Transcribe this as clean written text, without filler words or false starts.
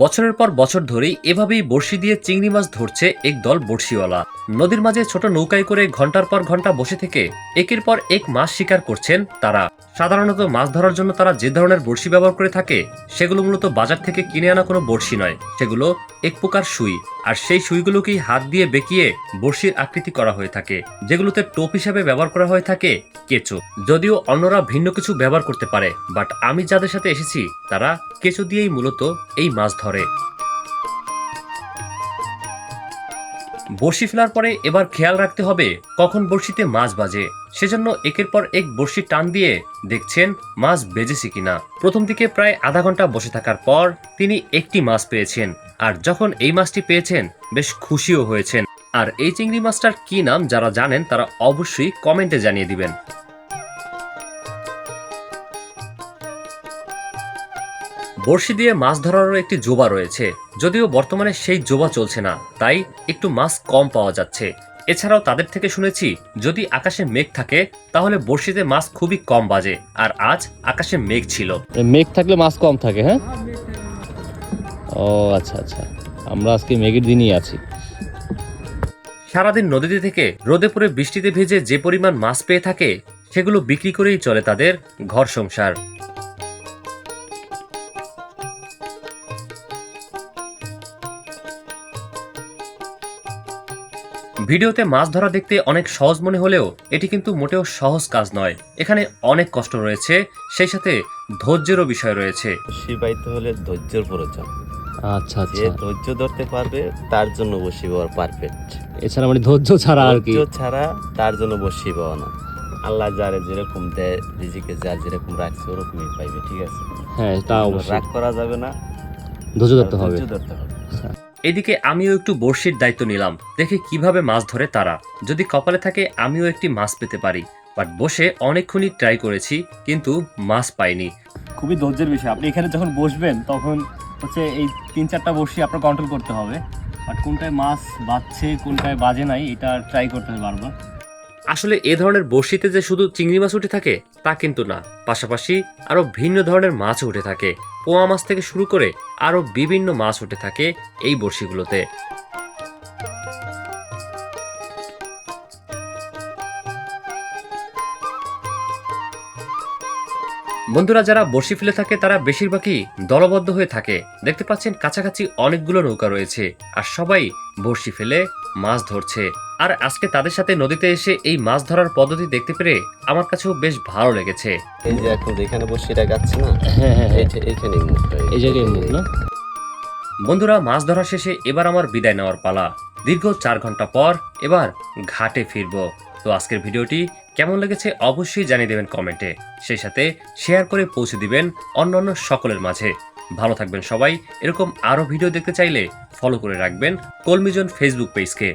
বছরের পর বছর ধরেই এভাবেই বড়শি দিয়ে চিংড়ি মাছ ধরছে একদল বড়শিওয়ালা। নদীর মাঝে ছোট নৌকায় করে ঘন্টার পর ঘন্টা বসে থেকে একের পর এক মাছ শিকার করছেন তারা। সাধারণত মাছ ধরার জন্য তারা যে ধরনের বড়শি ব্যবহার করে থাকে সেগুলো মূলত বাজার থেকে কিনে আনা কোনো বড়শি নয়, সেগুলো এক প্রকার সুই। আর সেই সুইগুলোকেই হাত দিয়ে বেঁকিয়ে বড়শির আকৃতি করা হয়ে থাকে, যেগুলোতে টোপ হিসাবে ব্যবহার করা হয়ে থাকে কেঁচো। যদিও অন্যরা ভিন্ন কিছু ব্যবহার করতে পারে, বাট আমি যাদের সাথে এসেছি তারা কেঁচো দিয়েই মূলত এই মাছ ধরে। বড়শি ফেলার পরে এবার খেয়াল রাখতে হবে কখন বড়শিতে মাছ বাজে। সেজন্য একের পর এক বড়শি টান দিয়ে দেখছেন মাছ বেজেছে কিনা। প্রথম দিকে প্রায় আধা ঘন্টা বসে থাকার পর তিনি একটি মাছ পেয়েছেন, আর যখন এই মাছটি পেয়েছেন বেশ খুশিও হয়েছেন। আর এই চিংড়ি মাছটার কি নাম যারা জানেন তারা অবশ্যই কমেন্টে জানিয়ে দিবেন। বড়শি দিয়ে মাছ ধরারও একটি জোবা রয়েছে, যদিও বর্তমানে সেই জোবা চলছে না, তাই একটু মাছ কম পাওয়া যাচ্ছে। এছাড়াও তাদের থেকে শুনেছি যদি আকাশে মেঘ থাকে তাহলে বড়শিতে মাছ খুবই কম বাজে, আর আজ আকাশে মেঘ ছিল। মেঘ থাকলে মাছ কম থাকে। হ্যাঁ, ও আচ্ছা আচ্ছা, আমরা আজকে মেঘের দিনই আছি। সারাদিন নদীতে থেকে রোদে পড়ে বৃষ্টিতে ভেজে যে পরিমাণ মাছ পেয়ে থাকে সেগুলো বিক্রি করেই চলে তাদের ঘর সংসার। ভিডিওতে মাছ ধরা দেখতে অনেক সহজ মনে হলেও এটি কিন্তু মোটেও সহজ কাজ নয়। এখানে অনেক কষ্ট রয়েছে, সেই সাথে ধৈর্যেরও বিষয় রয়েছে। বড়শি বাইতে হলে ধৈর্যের প্রয়োজন। আচ্ছা যে আচ্ছা, ধৈর্য ধরতে পারবে তার জন্য বড়শি পাওয়া পারফেক্ট। এছাড়া মানে ধৈর্য ছাড়া আর কি, ধৈর্য ছাড়া তার জন্য বড়শি পাওয়া না। আল্লাহ যারে যেরকম দেয়, রিজিকে যার যেরকম রাখছে ওরকমই পাইবে, ঠিক আছে? হ্যাঁ তা অবশ্যই, রাগ করা যাবে না, ধৈর্য ধরতে হবে। ধৈর্য ধরতে হবে। এদিকে আমিও একটু বড়শির দায়িত্ব নিলাম, দেখি কিভাবে মাছ ধরে তারা। যদি কপালে থাকে আমিও একটি মাছ পেতে পারি। বাট বসে অনেকক্ষণই ট্রাই করেছি কিন্তু মাছ পাইনি। খুবই ধৈর্যের বিষয়। আপনি এখানে যখন বসবেন তখন হচ্ছে এই 3-4টা বড়শি আপনার কন্ট্রোল করতে হবে, আর কোনটায় মাছ বাজছে কোনটায় বাজে নাই এটা ট্রাই করতে হবে বারবার। আসলে এ ধরনের বড়শিতে যে শুধু চিংড়ি মাছ উঠে থাকে তা কিন্তু না, পাশাপাশি আরো ভিন্ন ধরনের মাছও উঠে থাকে। পোয়া মাছ থেকে শুরু করে আরো বিভিন্ন মাছ উঠে থাকে এই বড়শিগুলোতে। বন্ধুরা যারা বড়শি ফেলে থাকে তারা বেশিরভাগই দলবদ্ধ হয়ে থাকে। দেখতে পাচ্ছেন কাছাকাছি অনেকগুলো নৌকা রয়েছে, আর সবাই বড়শি ফেলে মাছ ধরছে। আর আজকে তাদের সাথে নদীতে এসে এই মাছ ধরার পদ্ধতি দেখতে পেরে আমার কাছেও বেশ ভালো লেগেছে। এই যে এখন যেখানে বড়শিটা গাচ্ছে না, হ্যাঁ হ্যাঁ হ্যাঁ, এইখানেই মুখটা, এই জায়গায় মুখ না। বন্ধুরা মাছ ধরা শেষে এবার আমার বিদায় নেওয়ার পালা। দীর্ঘ 4 ঘন্টা পর এবার ঘাটে ফিরবো। তো আজকের ভিডিওটি কেমন লেগেছে অবশ্যই জানিয়ে দেবেন কমেন্টে, সেই সাথে শেয়ার করে পৌঁছে দিবেন অন্যান্য সকলের মাঝে। ভালো থাকবেন সবাই। এরকম আরো ভিডিও দেখতে চাইলে ফলো করে রাখবেন কলমিজন ফেসবুক পেজকে।